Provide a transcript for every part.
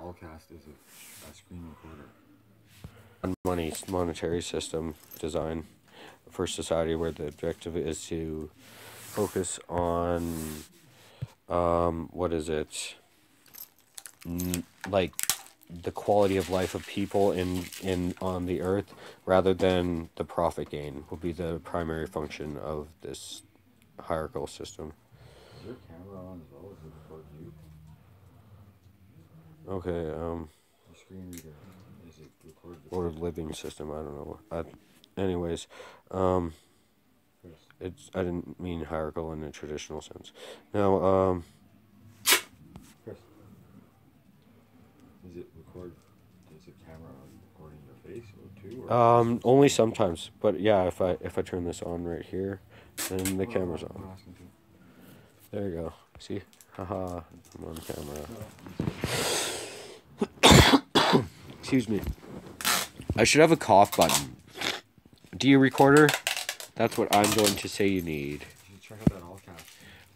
Allcast is a screen recorder. Monetary system design for society where the objective is to focus on what is it, like the quality of life of people in on the earth rather than the profit gain will be the primary function of this hierarchical system. Is your camera on as well? Does it record you? Okay, Your screen reader, is it recorded? or living system, I don't know. Anyways, it's, I didn't mean hierarchical in a traditional sense. Now, Chris, is it record? Is the camera recording your face or too? Or only sometimes, but yeah, if I turn this on right here, then the camera's on. There you go. See? Haha, I'm on camera. Excuse me. I should have a cough button. Do you recorder? That's what I'm going to say you need. You should check out that Allcast.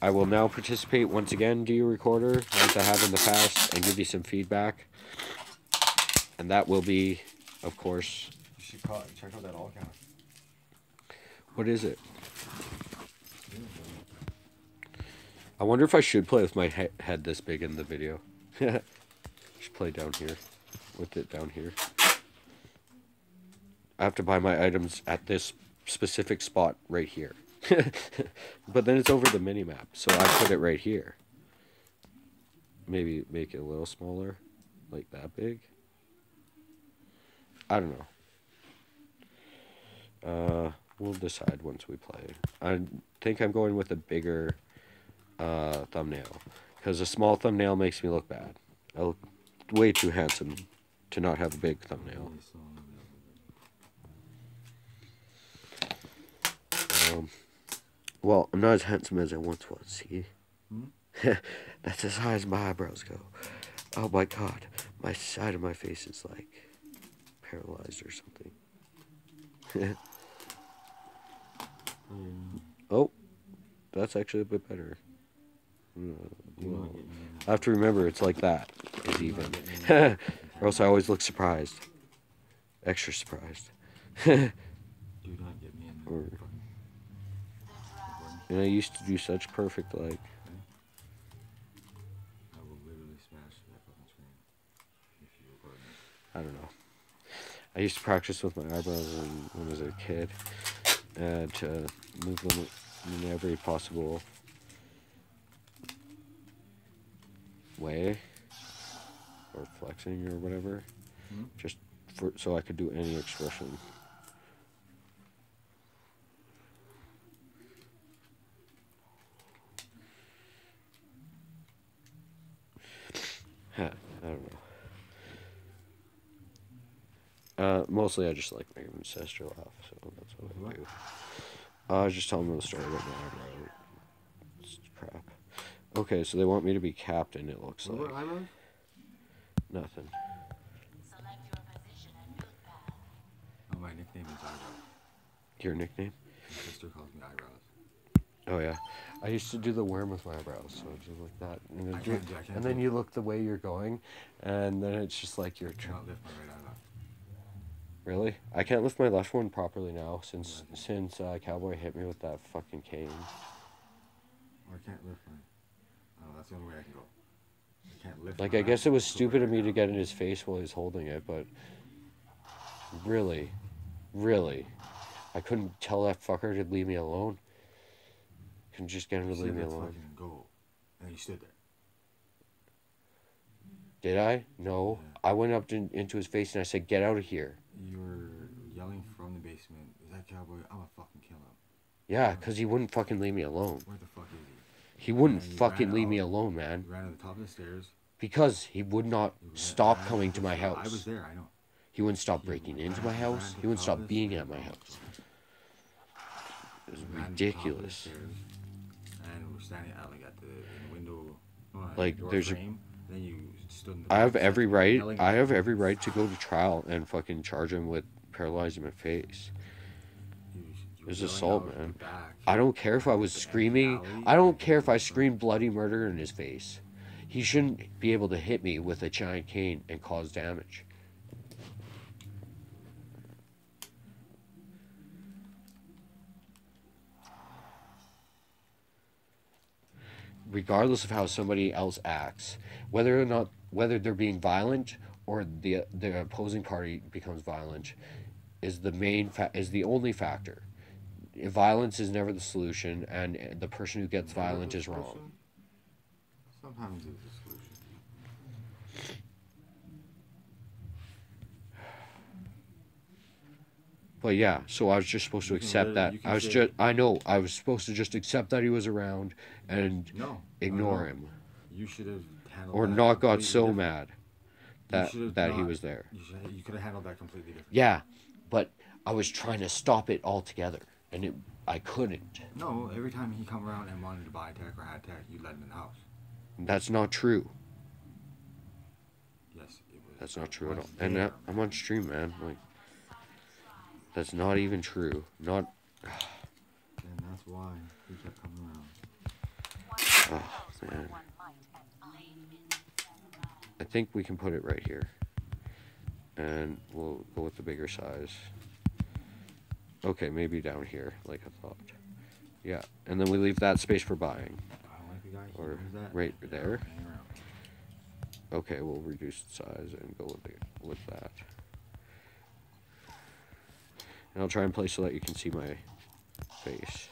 I will now participate once again, do you recorder, as I have in the past, and give you some feedback. And that will be, of course... You should check out that Allcast. What is it? I wonder if I should play with my head this big in the video. Just play down here. With it down here. I have to buy my items at this specific spot right here. But then it's over the mini-map, so I put it right here. Maybe make it a little smaller. Like that big. I don't know. We'll decide once we play. I think I'm going with a bigger thumbnail. Because a small thumbnail makes me look bad. I look way too handsome to not have a big thumbnail. Well, I'm not as handsome as I once was, see? That's as high as my eyebrows go. Oh my god. My side of my face is like paralyzed or something. Oh, that's actually a bit better. Well, I have to remember it's like that is even. Or else I always look surprised. Extra surprised. Do not get me in there. And I used to do such perfect, like... I will literally smash that fucking screen if you record me. I don't know. I used to practice with my eyebrows when I was a kid. To move them in every possible way. Or flexing or whatever. Just so I could do any expression. I don't know. Mostly I just like making my sister laugh, so that's what I do. I was just telling them the story about my eyebrow. It's crap. Okay, so they want me to be captain, it looks like. What eyebrows? Nothing. Oh, my nickname is Eyebrows. Your nickname? My sister calls me Eyebrows. Oh yeah, I used to do the worm with my eyebrows, so it's just like that, and, I can't then you look the way you're going, and then it's just like you're. I cannot lift my right eyebrow. Really? I can't lift my left one properly now since Cowboy hit me with that fucking cane. Or I can't lift my. Oh, that's the only way I can go. I can't lift. Like I guess it was stupid of me to get in his face while he's holding it, but really, I couldn't tell that fucker to leave me alone. Couldn't just get him to leave me alone. Go. And you stood there. Did I? No. Yeah. I went up into his face and I said, "Get out of here." You were yelling from the basement. Is that Cowboy? I'm gonna fucking kill him. Yeah, because he wouldn't fucking leave me alone. Where the fuck is he? He wouldn't fucking leave me alone, man. He ran to the top of the stairs. Because he would not stop coming to my house. I was there, I know. He wouldn't stop breaking into my house. He wouldn't stop being at my house. It was ridiculous. And we're standing out like at the window. Like there's frame, then you stood in the I have every right. I have every right to go to trial and fucking charge him with paralyzing my face. It was assault, man. I don't care if I was screaming. I don't care if I screamed bloody murder in his face. He shouldn't be able to hit me with a giant cane and cause damage. Regardless of how somebody else acts, whether they're being violent or the opposing party becomes violent, is the only factor. Violence is never the solution, and the person who gets violent is wrong. Sometimes it's a solution. But yeah, so I was just supposed to accept that. I was supposed to just accept that he was around and ignore him. You should have handled or that not got completely so different. mad that he was there. You could have handled that completely different. Yeah, but I was trying to stop it altogether, and I couldn't. No, every time he come around and wanted to buy tech or had tech, you let him in the house. That's not true. Yes, it was. That's not true at all. And I'm on stream, man. Like, that's not even true. Not. And that's why he kept coming around. Oh, man. I think we can put it right here. And we'll go with the bigger size. Okay, maybe down here, like I thought. Yeah, and then we leave that space for buying. I don't like the guy. Or right there. Okay, we'll reduce the size and go with that. And I'll try and place so that you can see my face.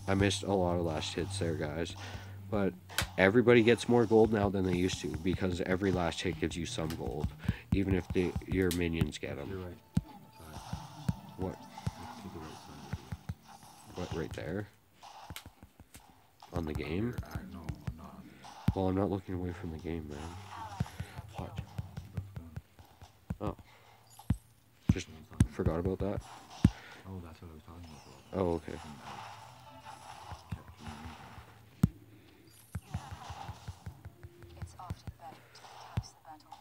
I missed a lot of last hits there, guys. But everybody gets more gold now than they used to because every last hit gives you some gold, even if your minions get them. You're right. What? What, right there? On the game? No, I'm not. Well, I'm not looking away from the game, man. What? Oh. Just forgot about that? Oh, that's what I was talking about. Oh, okay.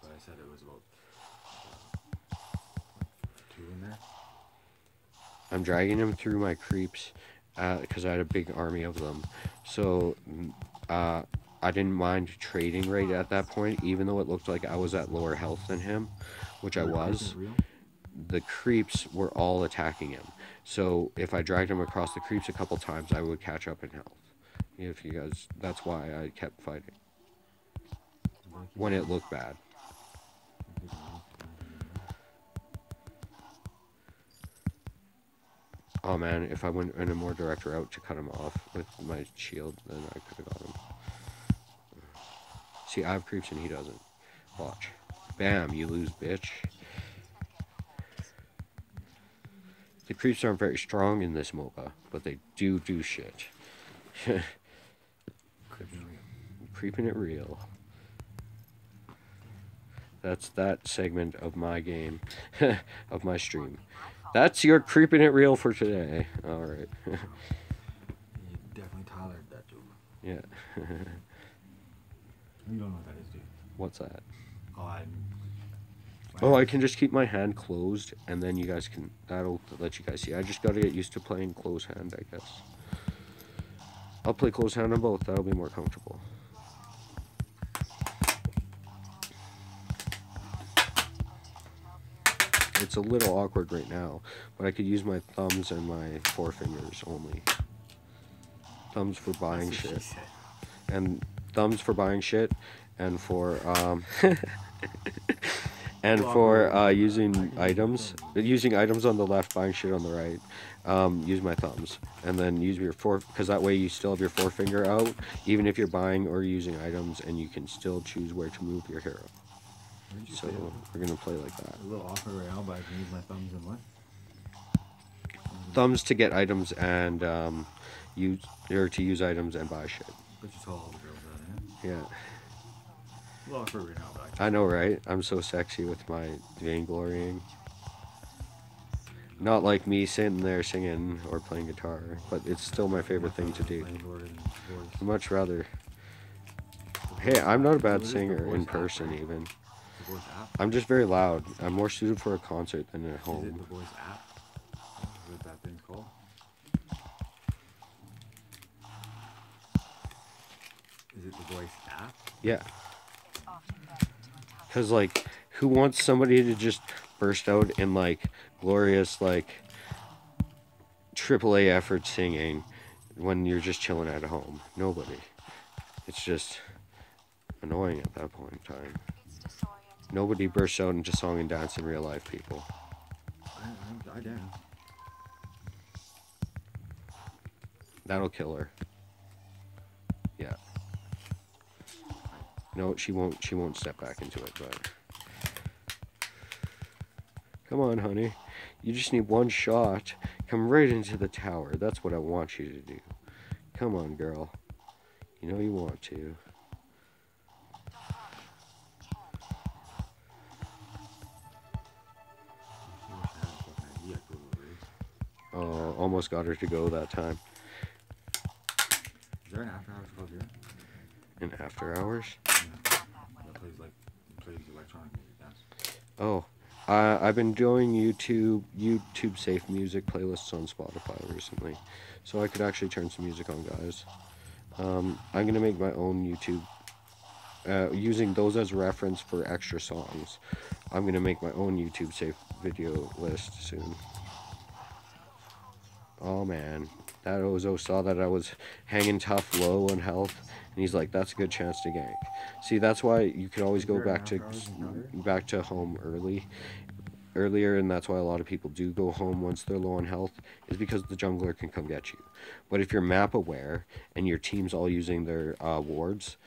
But I said it was about 2 in there. I'm dragging him through my creeps because I had a big army of them. So I didn't mind trading right at that point, even though it looked like I was at lower health than him, which I was. The creeps were all attacking him. So if I dragged him across the creeps a couple times, I would catch up in health. If you guys, that's why I kept fighting when it looked bad. Oh man, if I went in a more direct route to cut him off with my shield, then I could have got him. See, I have creeps and he doesn't. Watch. Bam, you lose, bitch. The creeps aren't very strong in this MOBA, but they do shit. Creeping it real. That's that segment of my game, of my stream. That's your creeping it real for today. Alright. You definitely tolerated that joke. Yeah. You don't know what that is, dude. What's that? Oh, I can just keep my hand closed, and then you guys can, that'll let you guys see. I just gotta get used to playing close hand, I guess. I'll play close hand on both, that'll be more comfortable. It's a little awkward right now, but I could use my thumbs and my forefingers only. Thumbs for buying shit. And thumbs for buying shit, and for, and for using items on the left, buying shit on the right. Use my thumbs, and then use your because that way you still have your forefinger out, even if you're buying or using items, and you can still choose where to move your hero. So we're gonna play like that. A little awkward right now, but I can use my thumbs and what? Thumbs to get items and to use items and buy shit. But you told all the girls that, Yeah. A little awkward right now, but I know, right? I'm so sexy with my vainglorying. Not like me sitting there singing or playing guitar, but it's still my favorite thing to do. I'd much rather. Hey, I'm not a bad singer in person, even. The voice app? I'm just very loud. I'm more suited for a concert than at Is it home. the voice app? Is what that thing's called? Is it the voice app? Yeah. Because, like, who wants somebody to just burst out in, like, glorious, like, AAA effort singing when you're just chilling at home? Nobody. It's just annoying at that point in time. Nobody bursts out into song and dance in real life, people. I dance. That'll kill her. Yeah. No, she won't step back into it, but come on, honey. You just need one shot. Come right into the tower. That's what I want you to do. Come on, girl. You know you want to. Oh, almost got her to go that time. Is there an after hours club here? In after hours? Yeah. That plays electronic music, yes. Oh, I've been doing YouTube safe music playlists on Spotify recently, so I could actually turn some music on, guys. I'm gonna make my own YouTube, using those as reference for extra songs. I'm gonna make my own YouTube safe video list soon. Oh man, that Ozo saw that I was hanging tough low on health, and he's like, "That's a good chance to gank." See, that's why you can always go back to home earlier, and that's why a lot of people do go home once they're low on health, is because the jungler can come get you. But if you're map aware and your team's all using their wards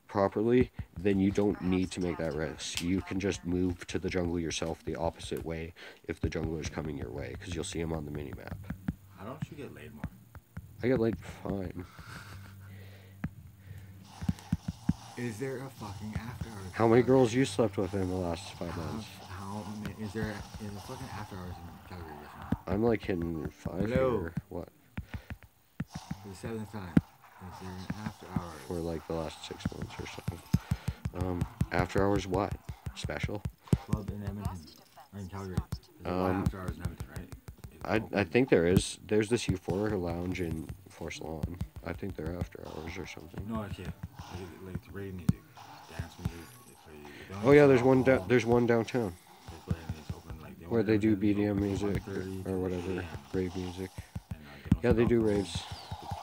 properly, then you don't need to make that risk. You can just move to the jungle yourself the opposite way if the jungler is coming your way, because you'll see him on the mini map. How don't you get laid more? I get laid fine. Is there a fucking after hours? How many girls you slept with in the last 5 months? How many? Is there a fucking after hours in Calgary right now? I'm like hitting 5 Hello. here. What? For the 7th time. Is there an after hours? For like the last 6 months or so. After hours what? Special? Club in Edmonton. Or in Calgary. There's a after hours in Edmonton, right? I think there is. There's this Euphoria lounge in Force Lawn. I think they're after hours or something. No, okay. Like rave music, dance music. Oh yeah, there's one downtown They play and it's open, like, where they do BDM open music 1:30 or whatever, a.m. rave music. And, Yeah, they do stop raves. for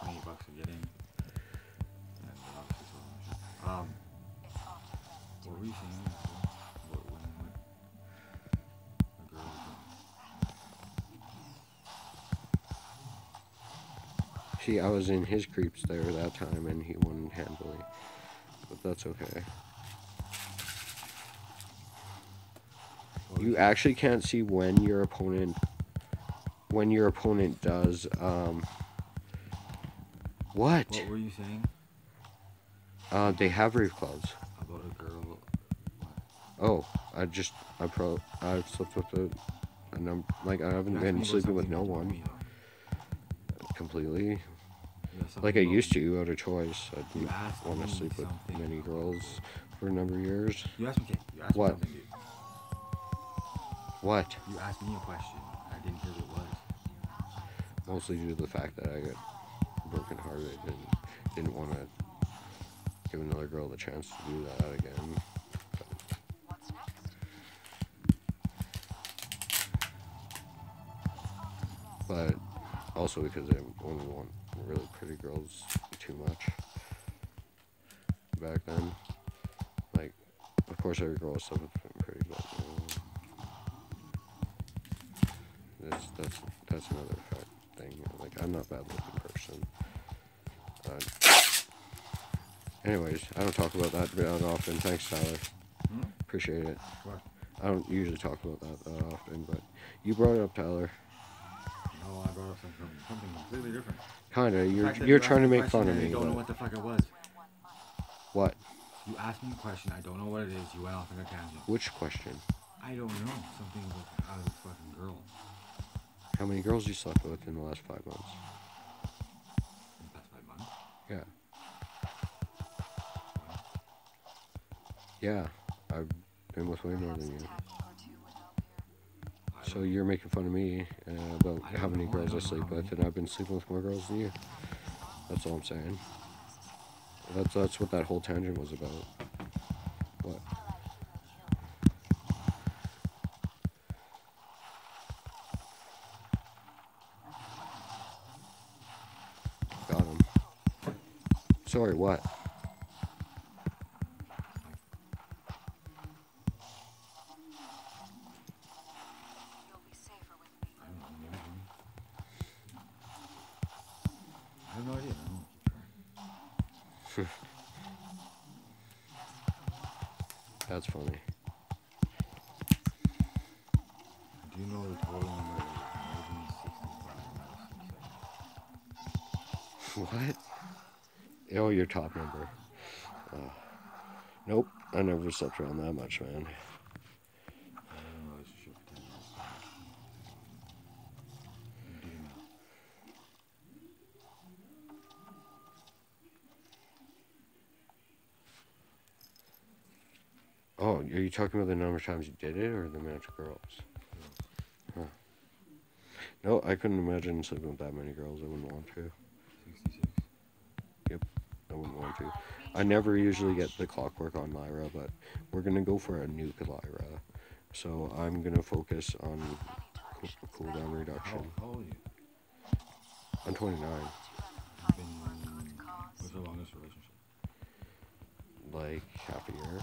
$20 to get in. And obviously so much. What were you saying? What a girl was See, I was in his creeps there that time, and he won handily. But that's okay. You actually can't see when your opponent does what? What were you saying? They have rave clubs. About a girl. Oh, I slept with a number, like I haven't been sleeping with no one completely. Like I used to, out of choice. I didn't want to sleep with many girls for a number of years. You asked me, Kate. You asked What? me something, dude. What? You asked me a question. I didn't hear what it was. Mostly due to the fact that I got brokenhearted and didn't want to give another girl the chance to do that again. But also because I only want really pretty girls too much back then. Like, of course every girl stuff has been pretty, but that's another thing. Like, I'm not a bad looking person. Anyways, I don't talk about that that often. Thanks, Tyler. Appreciate it. What? I don't usually talk about that often, but you brought it up, Tyler. No, I brought up something completely different. Kinda. You're trying to make fun of me. I don't know But what the fuck it was. what? You asked me a question. I don't know what it is. You went off on a tangent. Which question? I don't know. Something about a fucking girl. How many girls you slept with in the last 5 months? In the past 5 months? Yeah. What? Yeah. I've been with way more than you. I So don't know. you're making fun of me about I don't how many know. I girls I don't know sleep how with, many. and I've been sleeping with more girls than you. That's all I'm saying. That's what that whole tangent was about. What? Got him. Sorry, what? I don't know. Maybe. I have no idea. I don't know. Keep trying. That's funny. Do you know the total number of more than 65 medicine sessions? What? Oh, your top number. Nope. I never slept around that much, man. I was in a relationship for 10 years, so do the math. Oh, are you talking about the number of times you did it, or the amount of girls? Girls. Huh. No, I couldn't imagine sleeping with that many girls. I wouldn't want to. 66. Yep, I wouldn't want to. I never usually get the clockwork on Lyra, but we're gonna go for a nuke Lyra. So I'm gonna focus on cooldown reduction. How old are you? I'm 29. You've been. What's the longest relationship? Like half a year.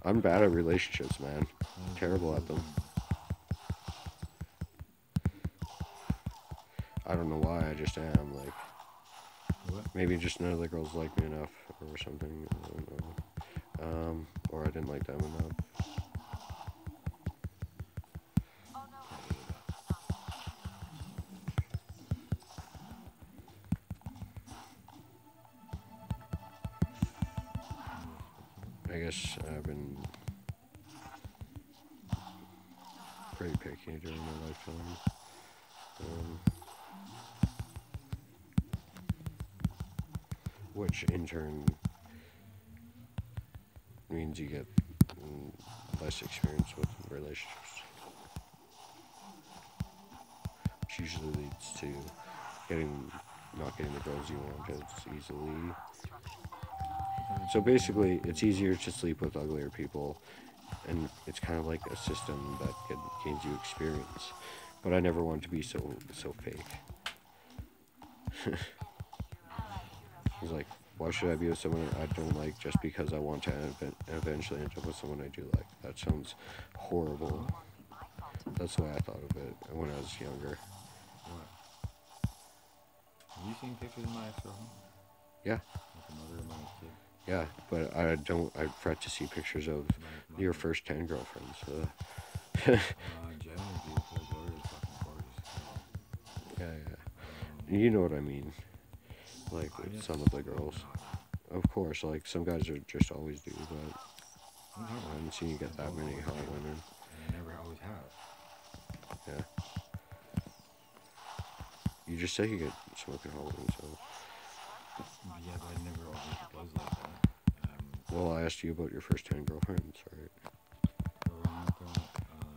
I'm bad at relationships, man. Terrible at them. I don't know why, I just am. Like, What? maybe just none of the girls like me enough or something. I don't know. Or I didn't like them enough. Can't believe that. I guess I've been pretty picky during my lifetime. Which in turn means you get less experience with relationships. Which usually leads to not getting the girls you want as easily. So basically, it's easier to sleep with uglier people, and it's kind of like a system that gains you experience. But I never want to be so fake. It's like, why should I be with someone I don't like just because I want to eventually end up with someone I do like? That sounds horrible. That's the way I thought of it when I was younger. What? Have you seen pictures of my ex-girlfriend? Yeah. With the mother of my kid? Yeah, but I fret to see pictures of your first 10 girlfriends. Generally beautiful, glorious, fucking gorgeous. Yeah. You know what I mean. Like with some of the girls. Of course, like some guys are just always do, but I haven't seen you get that many hot women. And I never always have. Yeah. You just say you get smoking hot women, so. Yeah, but I never always was like that. Well, I asked you about your first 10 girlfriends, right? Veronica,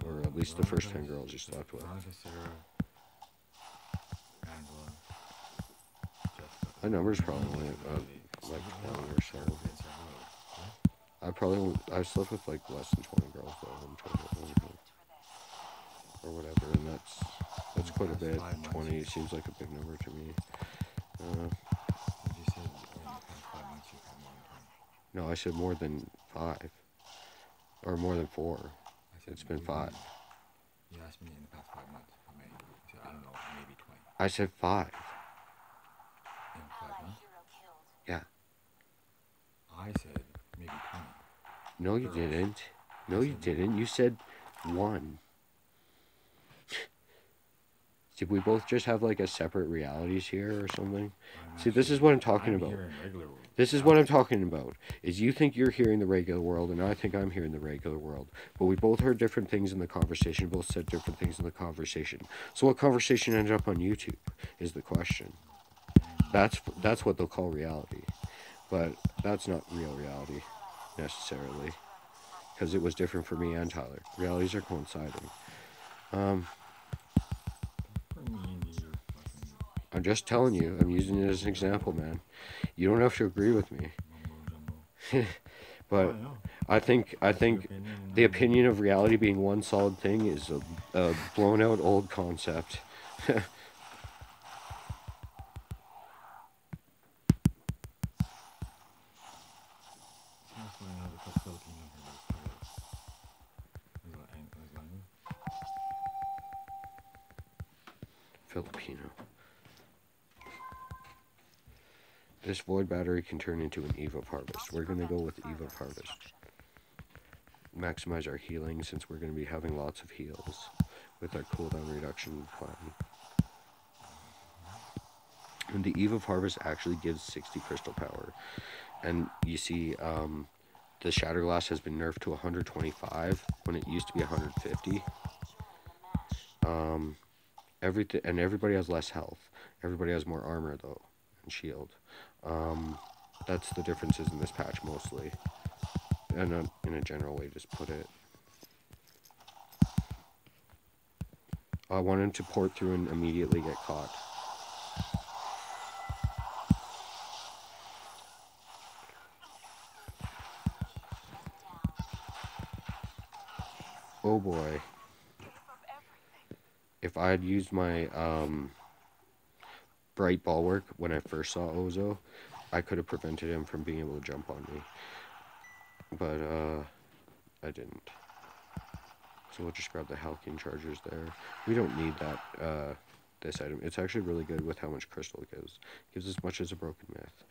Or at least the first 10 girls you slept with. Veronica, Sarah, Angela, Jessica. My number's probably like 20 or so. I slept with like less than 20 girls though in total, or whatever, and that's quite a bit. 20 seems like a big number to me. You just said in the past 5 months you've had more than 20. No, I said more than 5, or more than 4. It's been 5. You asked me in the past 5 months how many. I said, I don't know, maybe 20. I said 5. In 5 months? Yeah. I said maybe 20. No, you didn't. No, you didn't. You said 1. Did we both just have like a separate realities here or something? I'm See, this actually- is what I'm talking I'm about. here in regular world. This is what I'm talking about. Is you think you're hearing the regular world, and I think I'm hearing the regular world. But we both heard different things in the conversation. Both said different things in the conversation. So what conversation ended up on YouTube is the question. That's what they'll call reality, but that's not real reality necessarily, because it was different for me and Tyler. Realities are coinciding. Bring me into your fucking I'm just telling you. I'm using it as an example, man. You don't have to agree with me. mumbo jumbo. But I know. I think Your opinion, the opinion of reality being one solid thing is a blown out old concept. It's funny how they put Filipino for those titles. Is language? Filipino. This void battery can turn into an Eve of Harvest. We're gonna go with Eve of Harvest. Maximize our healing since we're gonna be having lots of heals with our cooldown reduction plan. And the Eve of Harvest actually gives 60 crystal power. And you see, the Shatterglass has been nerfed to 125 when it used to be 150. Everybody has less health. Everybody has more armor though, and shield. That's the differences in this patch mostly. And in a general way, just put it. I wanted to port through and immediately get caught. Oh boy. If I had used my bright bulwark when I first saw Ozo, I could have prevented him from being able to jump on me. But I didn't. So we'll just grab the Halcyon chargers there. We don't need that this item. It's actually really good with how much crystal it gives. It gives as much as a broken myth.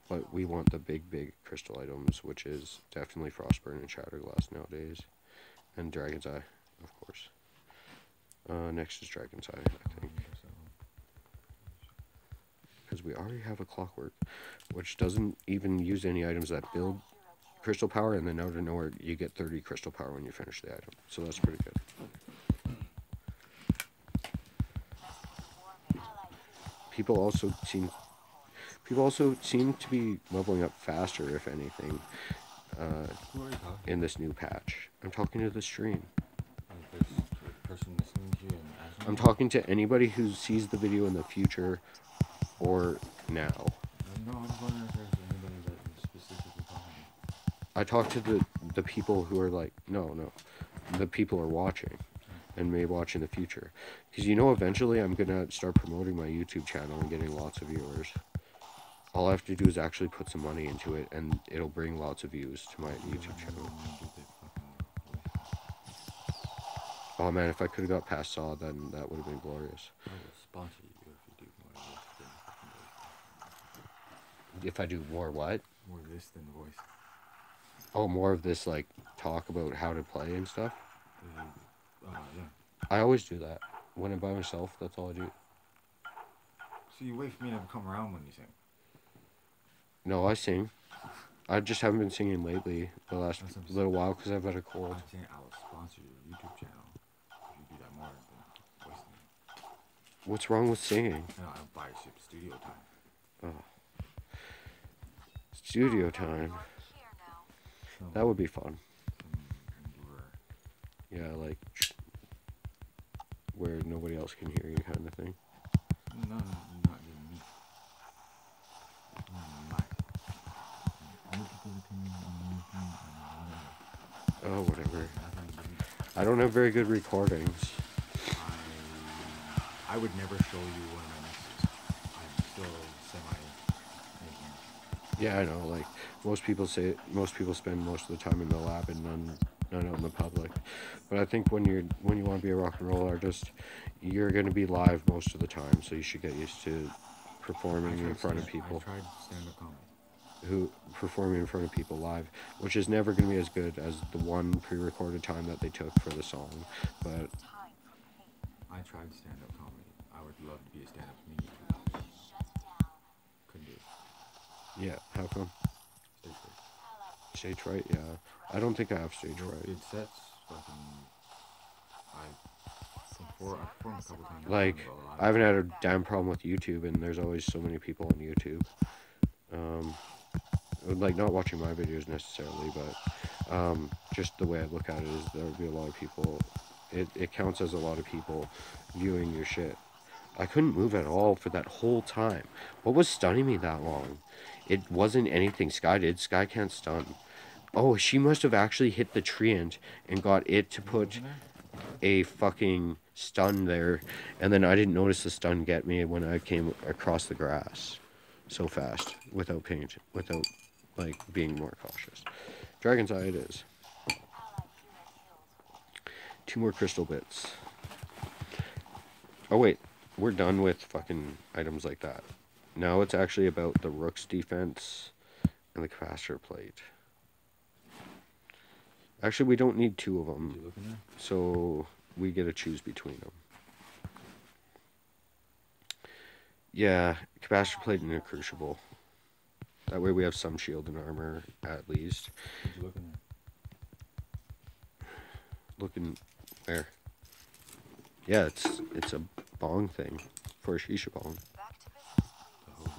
But we want the big crystal items, which is definitely Frostburn and Shatterglass nowadays. And Dragon's Eye, of course. Next is Dragon's Eye, I think. Because we already have a Clockwork, which doesn't even use any items that build crystal power, and then out of nowhere you get 30 crystal power when you finish the item. So that's pretty good. People also seem to be leveling up faster, if anything, in this new patch. I'm talking to the stream. I'm talking to anybody who sees the video in the future or now. No, I'm wondering if there's anybody that is specifically talking. I talk to the people who are like, no, the people are watching and may watch in the future. Because eventually I'm going to start promoting my YouTube channel and getting lots of viewers. All I have to do is actually put some money into it, and it'll bring lots of views to my YouTube channel. Oh man, if I could have got past Saw, then that would have been glorious. I will sponsor you if you do more of this than voice. If I do more what? More of this than voice. Oh, more of this, like, talk about how to play and stuff? Yeah. I always do that. When I'm by myself, that's all I do. So you wait for me to come around when you sing? No, I sing. I just haven't been singing lately, the last little while, because I've had a cold. I'm saying I will sponsor your YouTube channel if you do that more than voicing. What's wrong with singing? No, I'll buy you studio time. Oh. Studio time. That would be fun. Yeah, like where nobody else can hear you kind of thing. No, not even me. Oh, whatever. I don't have very good recordings. I would never show you one of my mixes. I'm still semi-making. Yeah, I know. Like most people spend most of the time in the lab and none out in the public. But I think when you want to be a rock and roll artist, you're going to be live most of the time. So you should get used to performing in front of people. I tried stand-up comedy. Performing in front of people live, which is never going to be as good as the one pre-recorded time that they took for the song. But I tried stand-up comedy. I would love to be a stand-up comedian. Couldn't do it. Yeah, how come? Stage fright. Stage fright? Yeah. I don't think I have stage No, fright. good sets. Fucking. I've performed a couple times. Like, I haven't had a damn problem with YouTube, and there's always so many people on YouTube. Like, not watching my videos necessarily, but just the way I look at it is there would be a lot of people. It counts as a lot of people viewing your shit. I couldn't move at all for that whole time. What was stunning me that long? It wasn't anything Sky did. Sky can't stun. Oh, she must have actually hit the treant and got it to put a fucking stun there, and then I didn't notice the stun get me when I came across the grass so fast without like being more cautious. Dragon's Eye it is. 2 more crystal bits. Oh wait, we're done with fucking items like that. Now it's actually about the rook's defense and the capacitor plate. Actually, we don't need 2 of them, so we get to choose between them. Yeah, capacitor plate and a crucible. That way we have some shield and armor, at least. What you looking at? Looking where? Yeah, it's a bong thing for a shisha bong. The hose is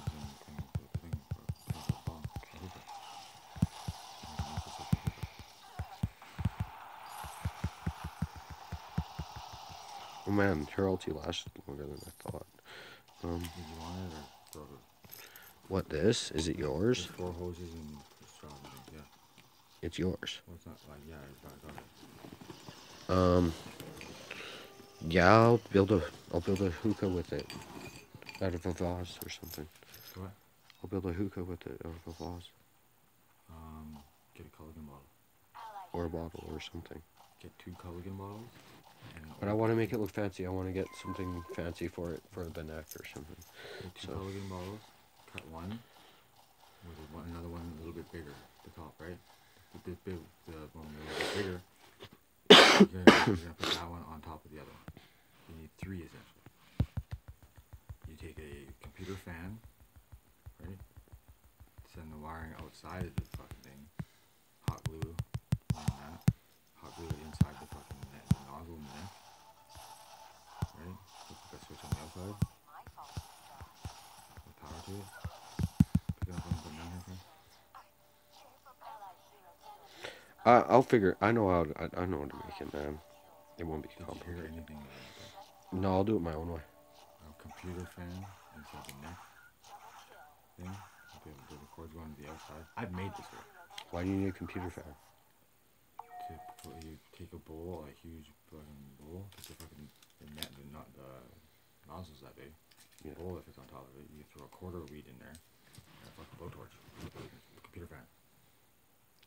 in the thing for the bong. A hookah. Oh man, her ulti lasted longer than I thought. Did you want it or throw it? What, this? Is it yours? There's 4 hoses and straw and things, yeah. It's yours. Well, it's not like, yeah, I got it. Yeah, I'll build a hookah with it. Out of a vase or something. What? I'll build a hookah with it out of a vase. Get a Culligan bottle. Or a bottle or something. Get 2 Culligan bottles. But I want to make it look fancy. I want to get something fancy for it, for the neck or something. Get 2 Culligan bottles. Cut one. With another one a little bit bigger. The top, right? The one a little bit bigger. You're gonna put that one on top of the other one. You need 3 essentially. You take a computer fan, right? Send the wiring outside of the fucking thing. Hot glue on that. Hot glue it inside the fucking the nozzle in the neck. Right? Put that switch on the outside. Put power to it. Pick it up and put it down here, okay? I'll figure. I know how to make it, man. It won't be Did you complicated. hear anything like that? No, I'll do it my own way. A computer fan inside the neck thing. The cords going to the outside. I've made this work. Why do you need a computer fan? You take a bowl, a huge fucking bowl, the fucking the nozzle's that big. Yeah. Bowl that fits on top of it. You throw a quarter of wheat in there, and a fucking blowtorch. Computer fan.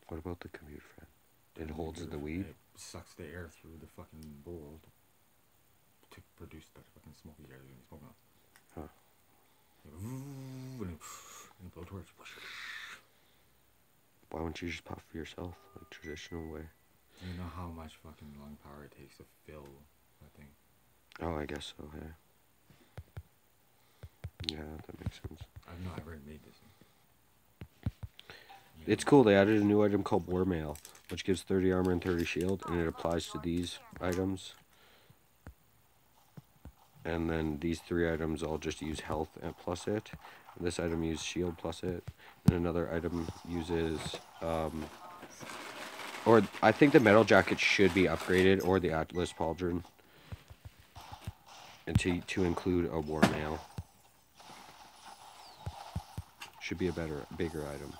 What about the computer fan? It holds the weed? It sucks the air through the fucking bowl to produce that fucking smoky air that you're smoking on. Huh. And a blowtorch. Why wouldn't you just puff for yourself, like traditional way? Do you know how much fucking lung power it takes to fill that thing? Oh, I guess so, yeah. Yeah, that makes sense. I've never made this thing. It's cool, they added a new item called War Mail, which gives 30 armor and 30 shield, and it applies to these items. And then these 3 items all just use health and plus it. This item uses shield plus it. And another item uses, or I think the metal jacket should be upgraded, or the Atlas Pauldron, and to include a War Mail. Should be a bigger item.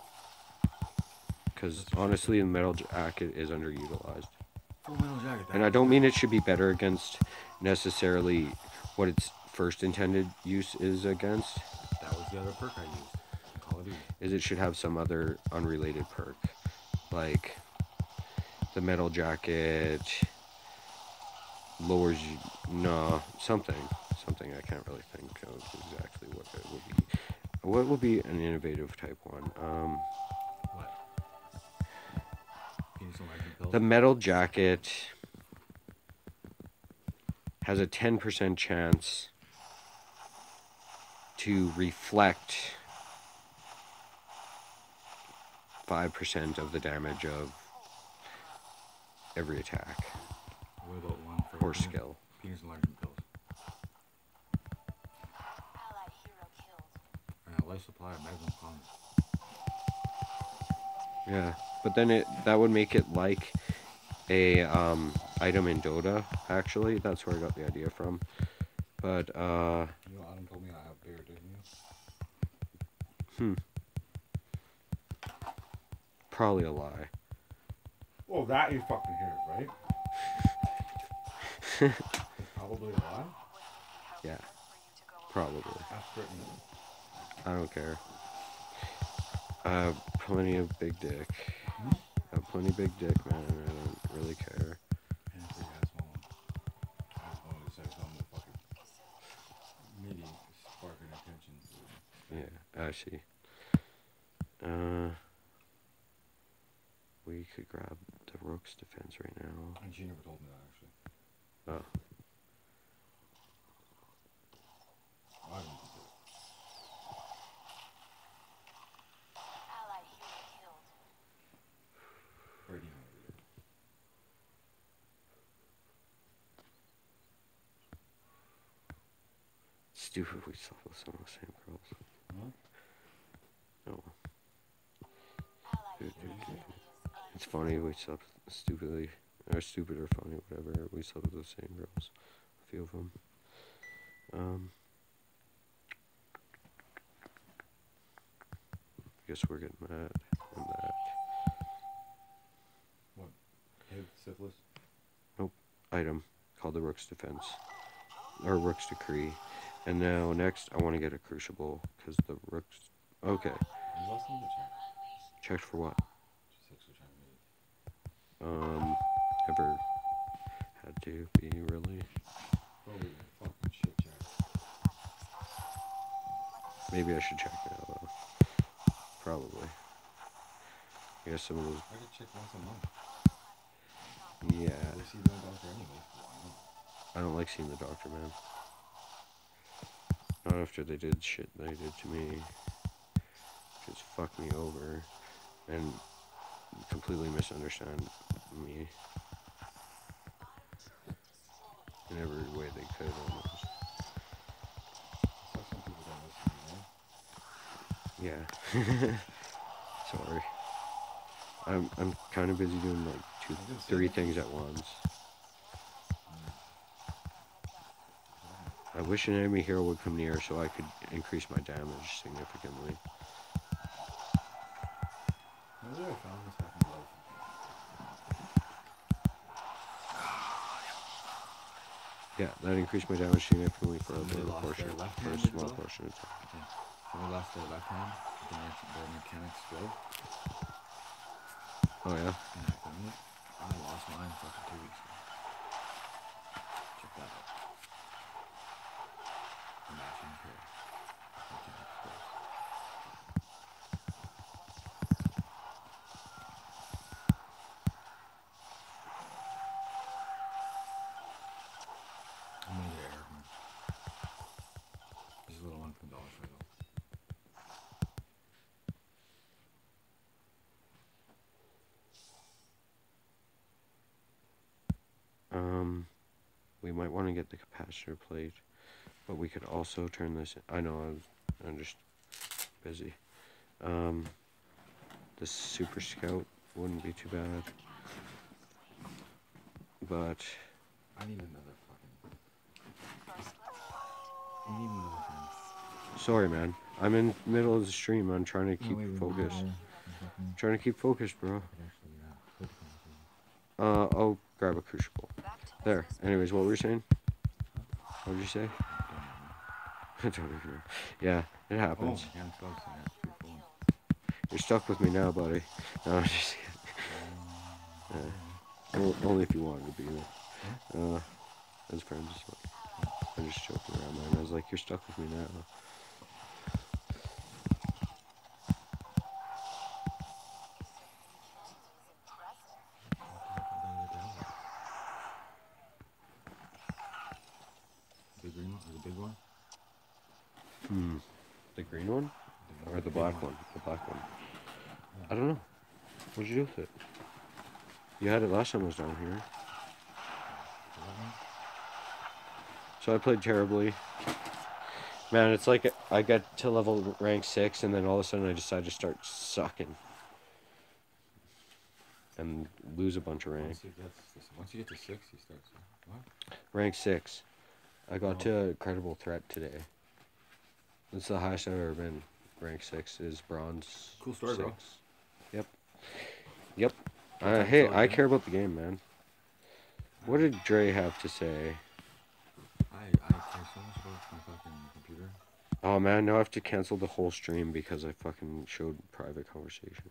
Because honestly, the metal jacket is underutilized. Full metal jacket. And I don't mean it should be better against necessarily what its first intended use is against. That was the other perk I used in Call of Duty. Is it should have some other unrelated perk. Like the metal jacket lowers you, something I can't really think of exactly what it would be. What would be an innovative type one? What? Can you The metal jacket has a 10% chance to reflect 5% of the damage of every attack What about one for or skill. penis enlargement pills? And a life supply of magnum condoms. Yeah, but then that would make it like a item in Dota. Actually, that's where I got the idea from. But You know, Adam told me I have bigger dick than you. Probably a lie. Well, that you fucking hear, right? It's probably a lie. Yeah, probably. Ask Brittany. I don't care. I have plenty of big dick. Hmm? I have plenty of big dick, man. I don't really care. And if you had a small one. I just wanted to say something to fucking maybe spark an attention. Yeah, I see. We could grab the Rook's defense right now. And she never told me that, actually. Oh. I didn't do it. Brady never did. Stupid, we slept with some of the same girls. Huh? No. It's funny, we slept stupid or funny, whatever. We slept with the same girls. A few of them. I guess we're getting mad on that. What? Hit syphilis? Nope. Item called the Rook's Defense. Or Rook's Decree. And now next I want to get a Crucible because the Rook's... Okay. When's the last time you checked? Checked for what? Just extra trying to meet. Never had to be really. Probably fucking shit check. Maybe I should check now though. Probably. I guess some of those... I could check once a month. Yeah. We see the doctor anyway. I don't like seeing the doctor, man. Not after they did shit they did to me. Just fucked me over. And completely misunderstand me. In every way they could, almost. So some people don't listen, you know? Yeah. Sorry. I'm kind of busy doing like 3 things at once. I wish an enemy hero would come near so I could increase my damage significantly. Maybe I found this fucking glove. Yeah, that increased my damage significantly for a little portion, for a small glove? portion of time. Okay. When we lost the left hand, the mechanic's glove. Oh yeah? And I found it. I lost mine fucking 2 weeks ago. Check that out. The matching pair. Mechanic's gloves. I'm gonna get air from this little one from Dollar Tree though. We might want to get the capacitor plate, but we could also turn this... I know, I'm just busy. The Super Scout wouldn't be too bad. But... I need another fucking... We need another thing. Sorry, man. I'm in the middle of the stream. I'm trying to keep focused. Trying to keep focused, bro. I'll grab a Crucible. There. Anyways, what were you saying? What did you say? I don't even know. Yeah, it happens. You're stuck with me now, buddy. No, I'm just kidding. Only if you wanted to be there. As friends, I'm just joking around, man. I was like, you're stuck with me now. green one or the big one? The green one? Or the big black one? The black one. I don't know. What'd you do with it? You had it last time I was down here. So I played terribly. Man, it's like I get to level rank 6 and then all of a sudden I decide to start sucking. And lose a bunch of rank. Once you get to 6, you start. What? Rank 6. I got to credible threat today. That's the highest I've ever been. Rank 6 is bronze. Cool story, 6. bro. Yep. Hey, I care about the game, man. What did Dre have to say? I care so much about my fucking computer. Oh man, now I have to cancel the whole stream because I fucking showed private conversation.